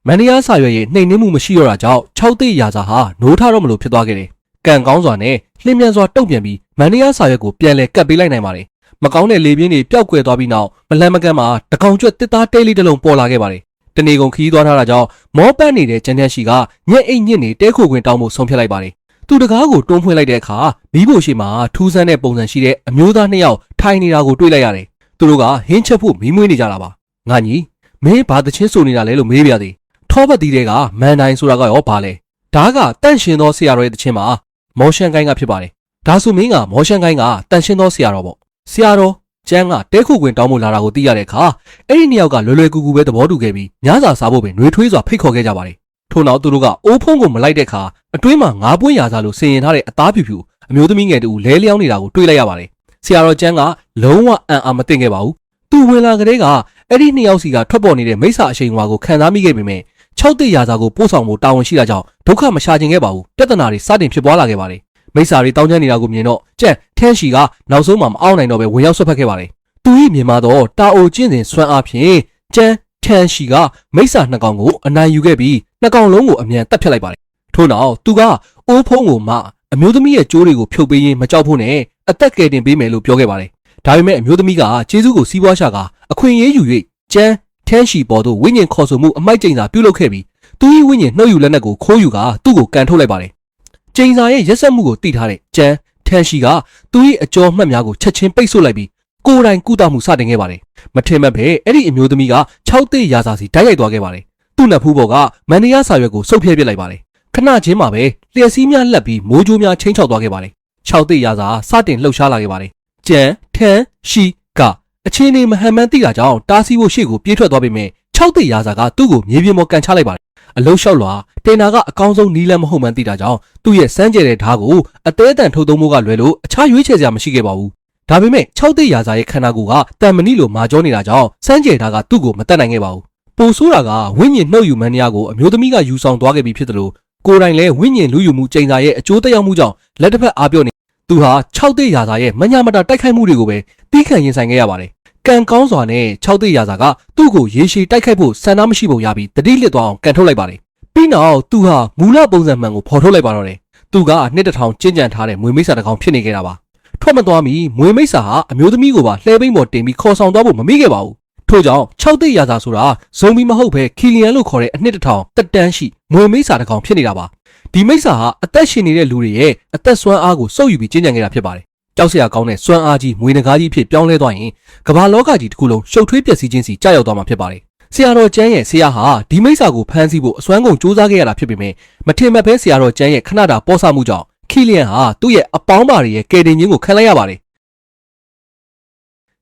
မန်နီယာစာရွက်ရဲ့နှိမ်နှင်းမှုမရှိတော့တာကြောင့်6သိရာစာဟာနိုးထတော့မလို့ဖြစ်သွားခဲ့တယ်ကံကောင်းစွာနဲ့လျင်မြန်စွာတုံ့ပြန်ပြီးမန်နီယာစာရွက်ကိုပြန်လဲကပ်ပေးလိုက်နိုင်ပါတယ်မကောင်းတဲ့လေပြင်းတွေပျောက်ကွယ်သွားပြီးနောက်မလန်မကန်းမှာတကောင်ကျွတ်တစ်သားတဲလေးတစ်လုံးပေါ်လာခဲ့ပါတယ်တနေကုန်ခီးသွားထားတာကြောင့်မောပတ်နေတဲ့ကျန်းကျန်းရှိကညက်အိတ်ညစ်နေတဲခိုခွင်တောင်းဖို့ဆုံးဖြတ်လိုက်ပါတယ်သူတကားကိုတွန်းဖွင့်လိုက်တဲ့အခါမီးဖို့ရှိမှထူးဆန်းတဲ့ပုံစံရှိတဲ့အမျိုးသား2ယောက်ထိုင်နေတာကိုတွေ့လိုက်ရတယ်သူတို့ကဟင်းချက်ဖို့မီးမွေးနေကြတာပါငါညီမင်းဘာသချင်းဆိုနေတာလဲလို့မေးပြသည်ထောပတ်တီးတဲ့ကမန်တိုင်းဆိုတာကရောဘာလဲဒါကတန့်ရှင်သောဆရာတော်ရဲ့တခြင်းပါမောရှန်ကိုင်းကဖြစ်ပါတယ်ဒါဆိုမင်းကမောရှန်ကိုင်းကတန့်ရှင်သောဆရာတော်ပေါ့ဆရာတော်ကျန်းကတဲခုခွင်တောင်းဖို့လာတာကိုသိရတဲ့အခါအဲ့ဒီ2ယောက်ကလွယ်လွယ်ကူကူပဲသဘောတူခဲ့ပြီးညစာစားဖို့ပဲနှွေးထွေးစွာဖိတ်ခေါ်ခဲ့ကြပါတယ်ထို့နောက်သူတို့ကအိုးဖုံးကိုမလိုက်တဲ့အခါအတွင်းမှာငါးပွင့်ရာစားလို့ဆင်ရင်ထားတဲ့အသားဖြူဖြူအမျိုးသမီးငယ်တူလဲလျောင်းနေတာကိုတွေ့လိုက်ရပါတယ်ဆရာတော်ကျန်းကလုံးဝအံ့အားမသင့်ခဲ့ပါဘူးသူဝင်လာကလေးကအဲ့ဒီ2ယောက်စီကထွက်ပေါ်နေတဲ့မိစ္ဆာအရှိန်အဝါကိုခံစားမိခဲ့ပေမဲ့6သိရာစာကိုပို့ဆောင်ဖို့တာဝန်ရှိတာကြောင့်ဒုက္ခမရှာကျင်ခဲ့ပါဘူးပြဿနာတွေစတင်ဖြစ်ပွားလာခဲ့ပါတယ်မိစ္ဆာတွေတောင်းကျမ်းနေတာကိုမြင်တော့ကျန်းထန်းရှိကနောက်ဆုံးမှမအောင်နိုင်တော့ပဲဝင်ရောက်ဆွတ်ဖက်ခဲ့ပါတယ်သူ၏မြင်မာတော့တာအိုကျင့်စဉ်စွမ်းအားဖြင့်ကျန်းထန်းရှိကမိစ္ဆာ2ကောင်ကိုအနိုင်ယူခဲ့ပြီး2ကောင်လုံးကိုအမြန်တက်ဖြတ်လိုက်ပါတယ်ထို့နောက်သူကအိုးဖုံးကိုမှအမျိုးသမီးရဲ့ကြိုးတွေကိုဖြုတ်ပေးရင်းမကြောက်ဖို့နဲ့အသက်ကယ်တင်ပေးမယ်လို့ပြောခဲ့ပါတယ်ဒါပေမဲ့အမျိုးသမီးကကျေးဇူးကိုစီးပွားရှာကအခွင့်အရေးယူ၍ကျန်းထန်းရှိပေါ်သို့ဝိညာဉ်ခေါ်ဆိုမှုအမိုက်ကျိန်စာပြုလုပ်ခဲ့ပြီးသူ၏ဝိညာဉ်နှုတ်ယူလက်နက်ကိုခိုးယူကသူ့ကိုကန်ထုတ်လိုက်ပါတယ်ကျိန်စာရဲ့ရက်စက်မှုကိုသိထားတဲ့ကျန်းထန်းရှိကသူ၏အကျော်မှတ်များကိုချက်ချင်းပိတ်ဆို့လိုက်ပြီးကိုယ်တိုင်ကုသမှုစတင်ခဲ့ပါတယ်မထင်မှတ်ပဲအဲ့ဒီအမျိုးသမီးက6သိရာစာစီတိုက်ရိုက်သွားခဲ့ပါတယ်သူ့နဖူးပေါ်ကမန်နီယာစာရွက်ကိုစုပ်ဖြဲပစ်လိုက်ပါတယ်ခဏချင်းမှာပဲလျှက်စီးများလှက်ပြီးမိုးကြိုးများချင်းချောက်သွားခဲ့ပါတယ်6သိရာစာစတင်လှုပ်ရှားလာခဲ့ပါတယ်ကျန်ထန်းရှိကအချင်းနေမဟန်မှန်းသိတာကြောင့်တားဆီးဖို့ရှေ့ကိုပြေးထွက်သွားပေမဲ့6သိရာစာကသူ့ကိုမြေပြင်ပေါ်ကန်ချလိုက်ပါတယ်အလုံးလျှောက်လွာတင်နာကအကောင်းဆုံးနီးလန်းမဟုတ်မှန်းသိတာကြောင့်သူ့ရဲ့စမ်းကြဲတဲ့ဓာတ်ကိုအသေးအတန်ထုတ်သုံးမှုကလွယ်လို့အခြားရွေးချယ်စရာမရှိခဲ့ပါဘူးဒါပေမဲ့6သိရာစာရဲ့ခန္ဓာကိုယ်ကတန်မဏိလိုမာကြောနေတာကြောင့်စမ်းကြဲဓာတ်ကသူ့ကိုမတတ်နိုင်ခဲ့ပါဘူးပိုဆိုးတာကဝိညာဉ်နှုတ်ယူမန်နီယာကိုအမျိုးသမီးကယူဆောင်သွားခဲ့ပြီးဖြစ်တယ်လို့ကိုယ်တိုင်လည်းဝိညာဉ်လူယူမှုကျိန်စာရဲ့အကျိုးသက်ရောက်မှုကြောင့်လက်တစ်ဖက်အားပြောနေသူဟာ6သိရာစာရဲ့မညာမတာတိုက်ခိုက်မှုတွေကိုပဲတီးခံရင်ဆိုင်ခဲ့ရပါတယ်ကံကောင်းစွာနဲ့6သိရာစာကသူ့ကိုရေရှည်တိုက်ခိုက်ဖို့ဆန္ဒမရှိပုံရပြီးတတိလစ်သွားအောင်ကန်ထုတ်လိုက်ပါတယ်ပြီးနောက်သူဟာမူလပုံစံမှန်ကိုဖော်ထုတ်လိုက်ပါတော့တယ်သူကနှစ်တစ်ထောင်ကျင့်ကြံထားတဲ့မွေမိတ်ဆာတစ်ကောင်ဖြစ်နေခဲ့တာပါထွက်မသွားမီမွေမိတ်ဆာဟာအမျိုးသမီးကိုပါလှဲပိန်ပေါ်တင်ပြီးခေါ်ဆောင်သွားဖို့မမိခဲ့ပါဘူးထို့ကြောင့်6သိရာစာဆိုတာဇုံမီမဟုတ်ဘဲခီလီယန်လို့ခေါ်တဲ့အနှစ်တစ်ထောင်တက်တန်းရှိမွေမိတ်ဆာတစ်ကောင်ဖြစ်နေတာပါဒီမိတ်ဆာဟာအသက်ရှင်နေတဲ့လူတွေရဲ့အသက်စွမ်းအားကိုစုပ်ယူပြီးကျင့်ကြံခဲ့တာဖြစ်ပါတယ်ကြောက်စရာကောင်းတဲ့စွမ်းအားကြီးမွေနဂါးကြီးဖြစ်ပြောင်းလဲသွားရင်ကမ္ဘာလောကကြီးတစ်ခုလုံးရှုပ်ထွေးပျက်စီးခြင်းစီကြာရောက်သွားမှာဖြစ်ပါတယ်ဆရာတော်ကျန်းရဲ့ဆရာဟာဒီမိစ္ဆာကိုဖမ်းဆီးဖို့အစွမ်းကုန်စူးစမ်းခဲ့ရတာဖြစ်ပေမဲ့မထင်မှတ်ဘဲဆရာတော်ကျန်းရဲ့ခဏတာပေါ်ဆမှုကြောင့်ခီလီယန်ဟာသူ့ရဲ့အပေါင်းပါတွေရဲ့ကယ်တင်ခြင်းကိုခံလိုက်ရပါတယ်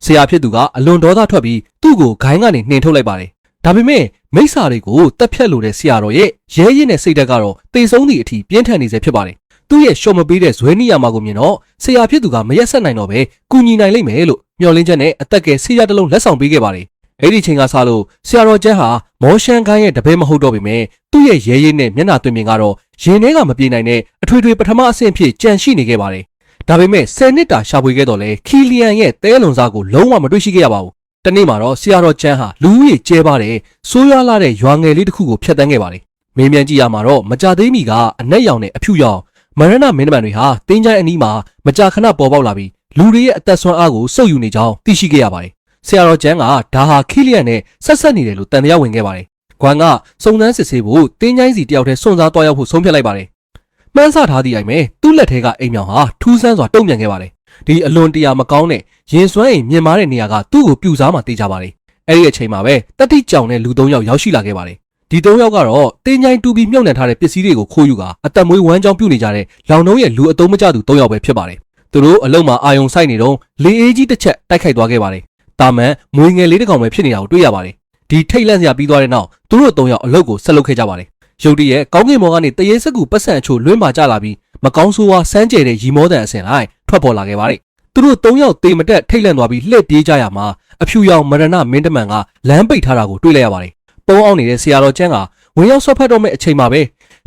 ဆရာဖြစ်သူကအလွန်ဒေါသထွက်ပြီးသူ့ကိုဂိုင်းကနေနှင်ထုတ်လိုက်ပါတယ်ဒါပေမဲ့မိစ္ဆာတွေကိုတက်ဖြတ်လို့တဲ့ဆရာတော်ရဲ့ရဲရင့်တဲ့စိတ်ဓာတ်ကတော့တေဆုံးသည့်အထိပြင်းထန်နေစေဖြစ်ပါတယ်သူ့ရဲ့ရှော့မပေးတဲ့ဇွဲနီယာမှာကိုမြင်တော့ဆရာဖြစ်သူကမရက်ဆက်နိုင်တော့ပဲကူညီနိုင်လိမ့်မယ်လို့မျှော်လင့်ချက်နဲ့အသက်ကယ်ဆေးရတစ်လုံးလက်ဆောင်ပေးခဲ့ပါတယ်အဲ့ဒီချိန်ကစလို့ဆရာတော်ကျန်းဟာမောရှန်ကိုင်းရဲ့တပည့်မဟုတ်တော့ပေမဲ့သူ့ရဲ့ရဲရင့်နဲ့မျက်နှာသွင်းမြင်ကတော့ရင်ထဲကမပြေနိုင်တဲ့အထွေထွေပထမအဆင့်ဖြစ်ကြံရှိနေခဲ့ပါတယ်ဒါပေမဲ့10နှစ်တာရှာဖွေခဲ့တော့လဲခီလီယန်ရဲ့တဲလွန်စားကိုလုံးဝမတွေ့ရှိခဲ့ရပါဘူးတနေ့မှာတော့ဆရာတော်ကျန်းဟာလူဦးရေကျဲပါတယ်ဆိုးရွားလာတဲ့ရွာငယ်လေးတစ်ခုကိုဖျက်ဆီးခဲ့ပါတယ်မင်းမြန်ကြည့်ရမှာတော့မကြသေးမီကအနက်ရောင်နဲ့အဖြူရောင်မရဏမင်းတမန်တွေဟာတင်းချိုင်းအနီးမှာမကြာခဏပေါ်ပေါက်လာပြီးလူတွေရဲ့အသက်ဆွမ်းအားကိုစုပ်ယူနေကြောင်းသိရှိခဲ့ရပါတယ်ဆရာတော်ကျန်းကဒါဟာခီလီယန်နဲ့ဆက်ဆက်နေတယ်လို့တန်တရားဝင်ခဲ့ပါတယ်ဂွမ်ကစုံစမ်းစစ်ဆေးဖို့တင်းချိုင်းစီတယောက်တည်းစွန့်စားသွားရောက်ဖို့ဆုံးဖြတ်လိုက်ပါတယ်မှန်းဆထားသည့်အတိုင်းပဲသူ့လက်ထဲကအိမ်မြောင်ဟာထူးဆန်းစွာတုံ့ပြန်ခဲ့ပါတယ်ဒီအလွန်တရာမကောင်းတဲ့ရင်စွမ်းအိမ်မြင်မာတဲ့နေရာကသူ့ကိုပြူစားမှတေးကြပါတယ်အဲ့ဒီအချိန်မှာပဲတတိကြောင်တဲ့လူ၃ယောက်ရောက်ရှိလာခဲ့ပါတယ်ဒီ၃ယောက်ကတော့တင်းချိုင်းတူပြီးမြုပ်နှံထားတဲ့ပစ္စည်းတွေကိုခိုးယူကာအသက်မွေးဝမ်းကြောင်းပြုနေကြတဲ့လောင်နှုံးရဲ့လူအသုံးမကျသူ၃ယောက်ပဲဖြစ်ပါတယ်သူတို့အလုံးမှာအာယုံဆိုင်နေတော့လေအေးကြီးတစ်ချက်တိုက်ခိုက်သွားခဲ့ပါတယ်တာမန်မွေငယ်လေးတစ်ကောင်ပဲဖြစ်နေတာကိုတွေ့ရပါတယ်ဒီထိတ်လန့်စရာပြီးသွားတဲ့နောက်သူတို့၃ယောက်အလုပ်ကိုဆက်လုပ်ခဲ့ကြပါတယ်ရုတ်တရက်ကောင်းကင်ဘုံကနေတရေစက်ကူပတ်စံအချို့လွှင့်ပါကြလာပြီးမကောင်းဆိုးဝါးစမ်းကြဲတဲ့ရီမောတန်အစင်လိုက်ထွက်ပေါ်လာခဲ့ပါတယ်သူတို့၃ယောက်တေမတက်ထိတ်လန့်သွားပြီးလှည့်ပြေးကြရမှာအဖြူရောင်မရဏမင်းတမန်ကလမ်းပိတ်ထားတာကိုတွေ့လိုက်ရပါတယ်ပုံအောင်နေတဲ့ဆရာတော်ကျန်းကဝင်ရောက်ဆွတ်ဖက်တော့မဲ့အချိန်မှာပဲ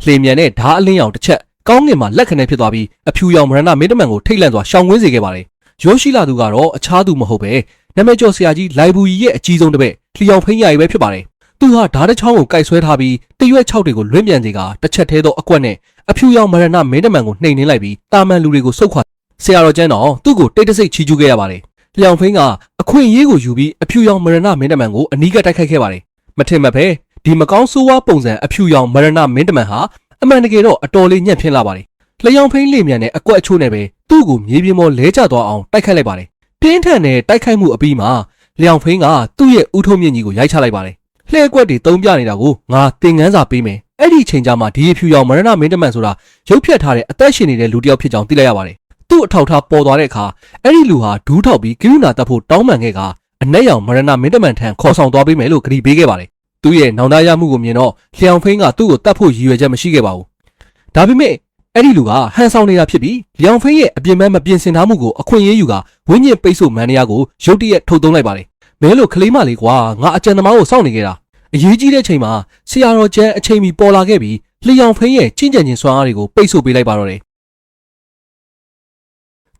လှေမြန်တဲ့ဓာအလင်းရောင်တစ်ချက်ကောင်းကင်မှာလက်ခနဲဖြစ်သွားပြီးအဖြူရောင်မရဏမင်းတမန်ကိုထိတ်လန့်စွာရှောင်ကွင်းစေခဲ့ပါတယ် ရောရှိလာသူကတော့အခြားသူမဟုတ်ပဲနာမည်ကျော်ဆရာကြီးလိုင်ဘူကြီးရဲ့အကြီးဆုံးတပည့်လျောင်ဖိန်းရိုင်ပဲဖြစ်ပါတယ်သူဟာဓာတ်တစ်ချောင်းကိုကိုက်ဆွဲထားပြီးတရွက်6တွေကိုလွင့်ပြန်စီကတစ်ချက်သေးသောအကွက်နဲ့အဖြူရောင်မရဏမင်းတမန်ကိုနှိမ်နှင်းလိုက်ပြီးတာမန်လူတွေကိုစုပ်ခွာဆရာတော်ကျန်းတော်သူ့ကိုတိတ်တဆိတ်ချီးကျူးခဲ့ရပါတယ်လျောင်ဖိန်းကအခွင့်အရေးကိုယူပြီးအဖြူရောင်မရဏမင်းတမန်ကိုအနီးကတိုက်ခိုက်ခဲ့ပါတယ်မထင်မှတ်ပဲဒီမကောင်းဆိုးဝါးပုံစံအဖြူရောင်မရဏမင်းတမန်ဟာအမှန်တကယ်တော့အတော်လေးညံ့ဖျင်းလာပါတယ်လျောင်ဖိန်းလေမြန်တဲ့အကွက်အချို့နဲ့ပဲသူ့ကိုမြေပြင်ပေါ်လဲကျသွားအောင်တိုက်ခိုက်လိုက်ပါတယ်ပြင်းထန်တဲ့တိုက်ခိုက်မှုအပြီးမှာလျောင်ဖိန်းကသူ့ရဲ့ဥထုံးမြင့်ကြီးကိုရိုက်ချလိုက်ပါတယ်လှဲကွက်တွေတုံးပြနေတာကိုငါသင်ခန်းစာပေးမယ်အဲ့ဒီချိန်ကျမှဒီအဖြူရောင်မရဏမင်းတမန်ဆိုတာရုပ်ဖြတ်ထားတဲ့အသက်ရှင်နေတဲ့လူတစ်ယောက်ဖြစ်ကြောင်းသိလိုက်ရပါတယ်သူ့အထောက်ထားပေါ်သွားတဲ့အခါအဲ့ဒီလူဟာဒူးထောက်ပြီးကရုဏာတတ်ဖို့တောင်းပန်ခဲ့ကအနက်ရောင်မရဏမင်းတမန်ထံခေါ်ဆောင်သွားပေးမယ်လို့ကတိပေးခဲ့ပါတယ်သူ့ရဲ့နောင်တရမှုကိုမြင်တော့လျောင်ဖိန်းကသူ့ကိုတတ်ဖို့ရည်ရွယ်ချက်မရှိခဲ့ပါဘူးဒါပေမဲ့အဲ့ဒီလူကဟန်ဆောင်နေတာဖြစ်ပြီးလျောင်ဖိန်းရဲ့အပြင်ပန်းမပြင်ဆင်ထားမှုကိုအခွင့်အရေးယူကဝိညာဉ်ပိတ်ဆို့မန်တရားကိုရုတ်တရက်ထုတ်သုံးလိုက်ပါတယ်မဲလို့ကလေးမလေးကွာငါအကြံသမားကိုစောင့်နေခဲ့တာအရေးကြီးတဲ့ချိန်မှာဆရာတော်ကျန်းအချိန်မီပေါ်လာခဲ့ပြီးလျောင်ဖိန်းရဲ့ချင်းကြံချင်းစွမ်းအားတွေကိုပိတ်ဆို့ပေးလိုက်ပါတော့တယ်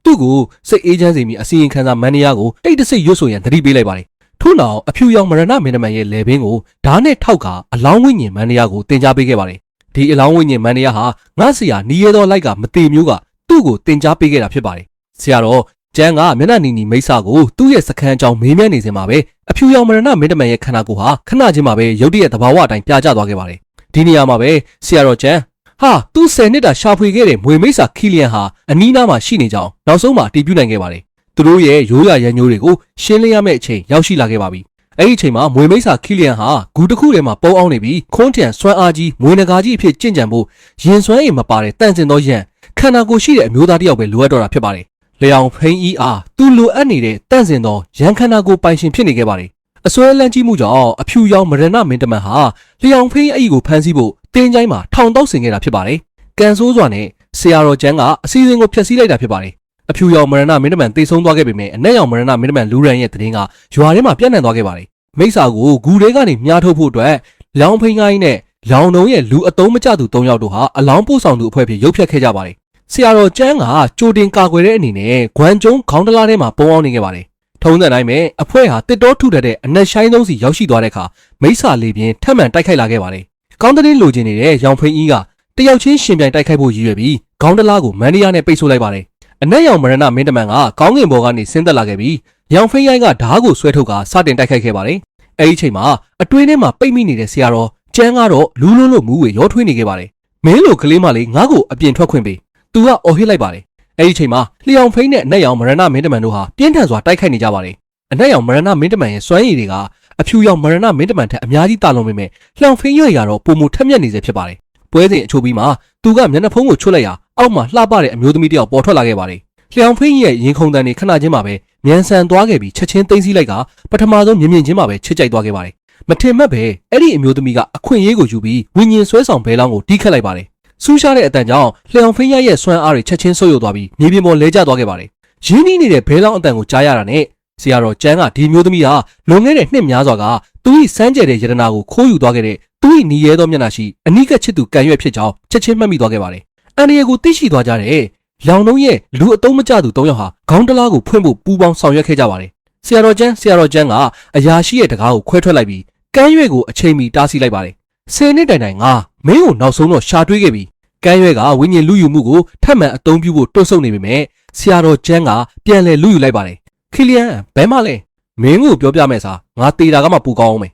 သူ့ကိုစိတ်အေးချမ်းစေပြီးအစီရင်ခံစာမန်နီယာကိုတိတ်တဆိတ်ရွတ်ဆိုရန်သတိပေးလိုက်ပါတယ်ထို့နောက်အဖြူရောင်မရဏမင်းတမန်ရဲ့လေဘင်းကိုဓာတ်နဲ့ထောက်ကအလောင်းဝိညာဉ်မန်နီယာကိုတင် जा ပေးခဲ့ပါတယ်ဒီအလောင်းဝိညာဉ်မန်နီယာဟာငါဆရာနီးရဲသောလိုက်ကမတေမျိုးကသူ့ကိုတင် जा ပေးခဲ့တာဖြစ်ပါတယ်ဆရာတော်ကျန်းကမျက်နှာနီနီမိတ်ဆာကိုသူ့ရဲ့စခန်းအကြောင်းမေးမြန်းနေစဉ်မှာပဲအဖြူရောင်မရဏမင်းတမန်ရဲ့ခန္ဓာကိုယ်ဟာခဏချင်းမှာပဲရုတ်တရက်သဘာဝအတိုင်းပြာကျသွားခဲ့ပါတယ်ဒီနေရာမှာပဲဆရာတော်ကျန်းဟာသူ10နှစ်တာရှာဖွေခဲ့တဲ့မွေမိတ်ဆာခီလီယန်ဟာအနီးနားမှာရှိနေကြောင်းနောက်ဆုံးမှာအတည်ပြုနိုင်ခဲ့ပါတယ်သူတို့ရဲ့ရိုးရာရန်ညိုးတွေကိုရှင်းလင်းရမယ့်အချိန်ရောက်ရှိလာခဲ့ပါပြီအဲ့ဒီအချိန်မှာမွေမိတ်ဆာခီလီယန်ဟာဂူတစ်ခုထဲမှာပုံအောင်နေပြီးခွန်းထန်စွမ်းအားကြီးမွေနဂါကြီးအဖြစ်ကြင်ကြံဖို့ရင်စွမ်းရည်မပါတဲ့တန့်စင်သောရန်ခန္ဓာကိုယ်ရှိတဲ့အမျိုးသားတစ်ယောက်ပဲလိုအပ်တော့တာဖြစ်ပါတယ်လျောင်ဖိန်းဤအားသူလိုအပ်နေတဲ့တန့်စင်သောရန်ခန္ဓာကိုယ်ပိုင်ရှင်ဖြစ်နေခဲ့ပါတယ်အစွဲလန်းကြီးမှုကြောင့်အဖြူရောင်မရဏမင်းတမန်ဟာလျောင်ဖိန်းအဲ့ကိုဖမ်းဆီးဖို့တင်းချိုင်းမှာထောင်တောက်ဆင်ခဲ့တာဖြစ်ပါတယ်ကန်ဆိုးစွာနဲ့ဆရာတော်ကျန်းကအစီအစဉ်ကိုဖျက်ဆီးလိုက်တာဖြစ်ပါတယ်အဖြူရောင်မရဏမင်းတမန်တိတ်ဆုံးသွားခဲ့ပေမဲ့အနက်ရောင်မရဏမင်းတမန်လူရန်ရဲ့တည်င်းကရွာထဲမှာပြန့်နှံ့သွားခဲ့ပါတယ်မိစ္ဆာကိုဂူထဲကနေမြားထုတ်ဖို့အတွက်လောင်ဖိန်းကိုင်းနဲ့လောင်တုံးရဲ့လူအသုံးမကျသူ၃ယောက်တို့ဟာအလောင်းပို့ဆောင်သူအဖွဲ့ဖြစ်ရုပ်ဖြတ်ခဲ့ကြပါတယ်ဆရာတော်ကျန်းကကြိုတင်ကာကွယ်တဲ့အနေနဲ့ဂွမ်ကျုံခေါင်းတလားထဲမှာပုံအောင်နေခဲ့ပါတယ်ထုံးစံတိုင်းပဲအဖွဲ့ဟာတစ်တောထုတတ်တဲ့အနက်ရှိုင်းသုံးစီရောက်ရှိသွားတဲ့အခါမိစ္ဆာလေးပြင်းထပ်မံတိုက်ခိုက်လာခဲ့ပါတယ်ကောင်းတဲ့လိုချင်နေတဲ့ရောင်ဖိန်းကြီးကတယောက်ချင်းရှင်ပြိုင်တိုက်ခိုက်ဖို့ရည်ရွယ်ပြီးခေါင်းတလားကိုမန်နီယာနဲ့ပိတ်ဆို့လိုက်ပါတယ်အနက်ရောင်မရဏမင်းတမန်ကကောင်းကင်ဘော်ကနေဆင်းသက်လာခဲ့ပြီးရောင်ဖိန်းရိုင်းကဓားကိုဆွဲထုတ်ကစတင်တိုက်ခိုက်ခဲ့ပါတယ်အဲဒီအချိန်မှာအတွင်းထဲမှာပိတ်မိနေတဲ့ဆရာတော်ကျန်းကတော့လူးလုံးလို့မူးဝေရောထွေးနေခဲ့ပါတယ်မင်းလိုကလေးမလေးငါ့ကိုအပြင်ထွက်ခွင့်ပေးသူကအော်ဟစ်လိုက်ပါတယ်အဲဒီအချိန်မှာလျောင်ဖိန်းနဲ့အနက်ရောင်မရဏမင်းတမန်တို့ဟာပြင်းထန်စွာတိုက်ခိုက်နေကြပါတယ်အနက်ရောင်မရဏမင်းတမန်ရဲ့စွမ်းရည်တွေကအဖြူရောင်မရဏမင်းတမန်ထက်အများကြီးတာလွန်ပေမဲ့လျောင်ဖိန်းရွက်ရတော့ပုံမထက်မြက်နေစေဖြစ်ပါတယ်ပွဲစဉ်အချို့ပြီးမှသူကမျက်နှာဖုံးကိုချွတ်လိုက်ရာအောက်မှာလှပတဲ့အမျိုးသမီးတစ်ယောက်ပေါ်ထွက်လာခဲ့ပါတယ်လျောင်ဖိန်းရဲ့ရင်ခုန်တန်တွေခဏချင်းမှာပဲမြန်ဆန်သွားခဲ့ပြီးချက်ချင်းသိမ်းဆည်းလိုက်ကပထမဆုံးမြင်ချင်းမှာပဲချစ်ကြိုက်သွားခဲ့ပါတယ်မထင်မှတ်ပဲအဲ့ဒီအမျိုးသမီးကအခွင့်အရေးကိုယူပြီးဝิญဉ်ဆွဲဆောင်ဘဲလောင်းကိုတီးခတ်လိုက်ပါတယ်ဆူးရှားတဲ့အတန်ကြောင့်လျောင်ဖိန်းရဲ့စွမ်းအားတွေချက်ချင်းဆုတ်ယုတ်သွားပြီးမြေပြင်ပေါ်လဲကျသွားခဲ့ပါတယ်ရင်းနှီးနေတဲ့ဘဲလောင်းအတန်ကိုကြားရတာနဲ့ဆရာတော်ကျန်းကဒီမျိုးသမီးဟာလွန်ခဲ့တဲ့နှစ်များစွာကသူ၏စမ်းကြဲတဲ့ယတနာကိုခိုးယူသွားခဲ့တဲ့သူ၏နီးရဲသောမျက်နှာရှိအနိကချစ်သူကံရွက်ဖြစ်ကြောင်းချက်ချင်းမှတ်မိသွားခဲ့ပါတယ်အန်ဒီယေကိုသိရှိသွားကြတဲ့လောင်လုံးရဲ့လူအသုံးမကျသူ၃ယောက်ဟာခေါင်းတလားကိုဖွင့်ဖို့ပူးပေါင်းဆောင်ရွက်ခဲ့ကြပါတယ်ဆရာတော်ကျန်းကအရာရှိရဲ့တကားကိုခွဲထွက်လိုက်ပြီးကမ်းရွက်ကိုအချိန်မီတားဆီးလိုက်ပါတယ်10နှစ်တိုင်တိုင်ငါမင်းကိုနောက်ဆုံးတော့ရှာတွေးခဲ့ပြီကမ်းရွက်ကဝိညာဉ်လူယူမှုကိုထပ်မံအသုံးပြုဖို့တွန့်ဆုတ်နေပေမဲ့ဆရာတော်ကျန်းကပြန်လည်လူယူလိုက်ပါတယ်ခီလီယန်ဘဲမလဲမင်းကိုပြောပြမယ်စာငါတေတာကမှပူကောင်းအောင်မယ်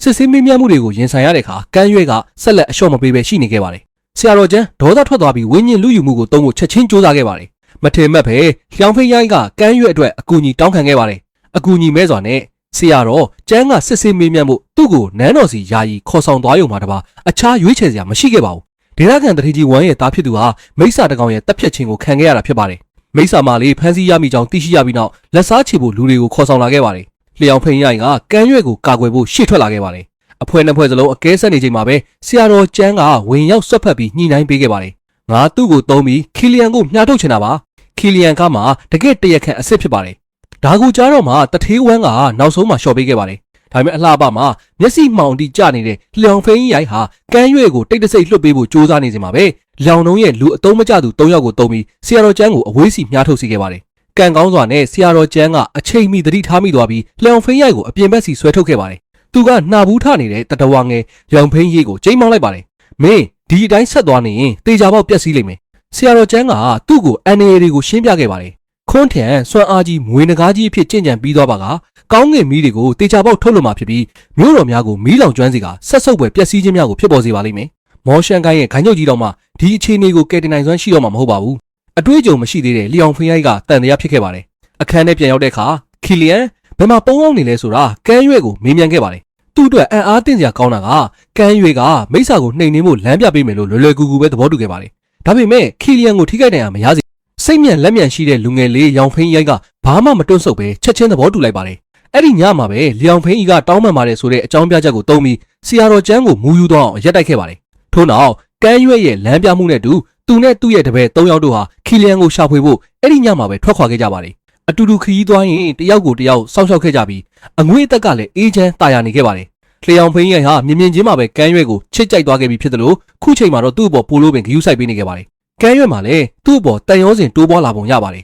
စစ်ဆေးမေးမြန်းမှုတွေကိုရင်ဆိုင်ရတဲ့အခါကမ်းရွက်ကဆက်လက်အလျှော့မပေးဘဲရှိနေခဲ့ပါတယ်ဆရာတော်ကျန်းဒေါသထွက်သွားပြီးဝိညာဉ်လူယူမှုကိုတုံးဖို့ချက်ချင်းကြိုးစားခဲ့ပါတယ်မထင်မှတ်ပဲလျောင်ဖိန်းရိုင်းကကမ်းရွက်အတွက်အကူအညီတောင်းခံခဲ့ပါတယ်အကူအညီမဲစွာနဲ့ဆရာတော်ကျန်းကစစ်ဆေးမေးမြန်းမှုသူ့ကိုနန်းတော်စီယာယီခေါ်ဆောင်သွားရုံမှာတပါအခြားရွေးချယ်စရာမရှိခဲ့ပါဘူးဒေသခံတတိကြီးဝမ်ရဲ့တားဖြစ်သူဟာမိစ္ဆာတကောင်ရဲ့တပ်ဖြတ်ခြင်းကိုခံခဲ့ရတာဖြစ်ပါတယ်မိစ္ဆာမလေးဖမ်းဆီးရမိကြောင်းသိရှိရပြီးနောက်လက်စားချေဖို့လူတွေကိုခေါ်ဆောင်လာခဲ့ပါတယ်လျောင်ဖိန်းရိုင်းကကမ်းရွက်ကိုကာကွယ်ဖို့ရှေ့ထွက်လာခဲ့ပါတယ်အဖွဲ့နှစ်ဖွဲ့စလုံးအကဲဆက်နေချိန်မှာပဲဆရာတော်ကျန်းကဝင်ရောက်ဆွတ်ဖက်ပြီးညှိနှိုင်းပေးခဲ့ပါတယ်ငါသူ့ကိုသုံးပြီးခီလီယန်ကိုမြှားထုတ်ချင်တာပါခီလီယန်ကမှတကယ့်တရက်ခန့်အစ်စ်ဖြစ်ပါတယ်ဒါကိုကြားတော့မှတထေးဝမ်းကနောက်ဆုံးမှလျှော့ပေးခဲ့ပါတယ်ဒါပေမဲ့အလှပမှာမျက်စိမှောင်တိကျနေတဲ့လျောင်ဖိန်းရိုင်းဟာကမ်းရွက်ကိုတိတ်တဆိတ်လွှတ်ပေးဖို့ကြိုးစားနေစင်မှာပဲ လျောင်နှုံးရဲ့လူအသုံးမကျသူ၃ယောက်ကိုတုံးပြီးဆရာတော်ကျမ်းကိုအဝေးစီမြားထုတ်စီခဲ့ပါတယ်။ကံကောင်းစွာနဲ့ဆရာတော်ကျမ်းကအချိန်မီသတိထားမိသွားပြီးလျောင်ဖိန်းရိုက်ကိုအပြင်ဘက်စီဆွဲထုတ်ခဲ့ပါတယ်။သူကနှာဘူးထနေတဲ့တတဝါငယ်လျောင်ဖိန်းရိပ်ကိုကျိမ်းမောင်းလိုက်ပါတယ်။မင်းဒီအတိုင်းဆက်သွားနေရင်တေချာပေါက်ပျက်စီးလိမ့်မယ်။ဆရာတော်ကျမ်းကသူ့ကိုအန်နေတွေကိုရှင်းပြခဲ့ပါတယ်။ခွန်းထန်စွမ်းအားကြီးမွေနဂါးကြီးအဖြစ်ကြင်ကြံပြီးသွားပါကကောင်းငင်မီးတွေကိုတေချာပေါက်ထုတ်လွှတ်မှာဖြစ်ပြီးမြို့တော်များကိုမီးလောင်ကျွမ်းစေကဆက်ဆုပ်ပွဲပျက်စီးခြင်းများကိုဖြစ်ပေါ်စေပါလိမ့်မယ်။မော်ရှန်ကိုင်းရဲ့ခိုင်ချုပ်ကြီးတော်မှဒီအခြေအနေကိုကယ်တင်နိုင်စွမ်းရှိတော့မှာမဟုတ်ပါဘူး။အတွေးအကြုံမရှိသေးတဲ့လျောင်ဖိရိုက်ကတန်တရားဖြစ်ခဲ့ပါတယ်။အခန်းထဲပြန်ရောက်တဲ့အခါခီလီယန်ဘယ်မှာပုံအောင်နေလဲဆိုတာကမ်းရွက်ကိုမေးမြန်းခဲ့ပါတယ်။သူ့အတွက်အံ့အားသင့်စရာကောင်းတာကကမ်းရွက်ကမိစ္ဆာကိုနှိမ်နှင်းဖို့လမ်းပြပေးမယ်လို့လွယ်လွယ်ကူကူပဲသဘောတူခဲ့ပါတယ်။ဒါပေမဲ့ခီလီယန်ကိုထိခိုက်နိုင်အောင်မရစေစိတ်မြန်လက်မြန်ရှိတဲ့လူငယ်လေးရောင်ဖိန်းရိုက်ကဘာမှမတွန့်ဆုတ်ပဲချက်ချင်းသဘောတူလိုက်ပါတယ်။အဲ့ဒီညမှာပဲလျောင်ဖိန်းကြီးကတောင်းပန်ပါတယ်ဆိုတဲ့အကြောင်းပြချက်ကိုသုံးပြီးဆရာတော်ကျမ်းကိုမူယူတော့အောင်ရက်တိုက်ခဲ့ပါတယ်။ထို့နောက်ကမ်းရွက်ရဲ့လမ်းပြမှုနဲ့တူသူနဲ့သူ့ရဲ့တပည့်၃ယောက်တို့ဟာခီလီယန်ကိုရှာဖွေဖို့အဲ့ဒီညမှာပဲထွက်ခွာခဲ့ကြပါတယ်။အတူတူခရီးသွားရင်တယောက်ကိုတယောက်စောင့်ရှောက်ခဲ့ကြပြီးအငွေ့အသက်ကလည်းအေးချမ်းတာယာနေခဲ့ပါတယ်။လျောင်ဖိန်းရိုက်ဟာမြင်မြင်ချင်းမှာပဲကမ်းရွက်ကိုချစ်ကြိုက်သွားခဲ့ပြီးဖြစ်တယ်လို့ခုချိန်မှာတော့သူ့အပေါ်ပိုလို့ပင်ဂယုစိုက်ပေးနေခဲ့ပါတယ်။ကမ်းရွက်မှာလည်းသူ့အပေါ်တန်ရောစင်တိုးပွားလာပုံရပါတယ်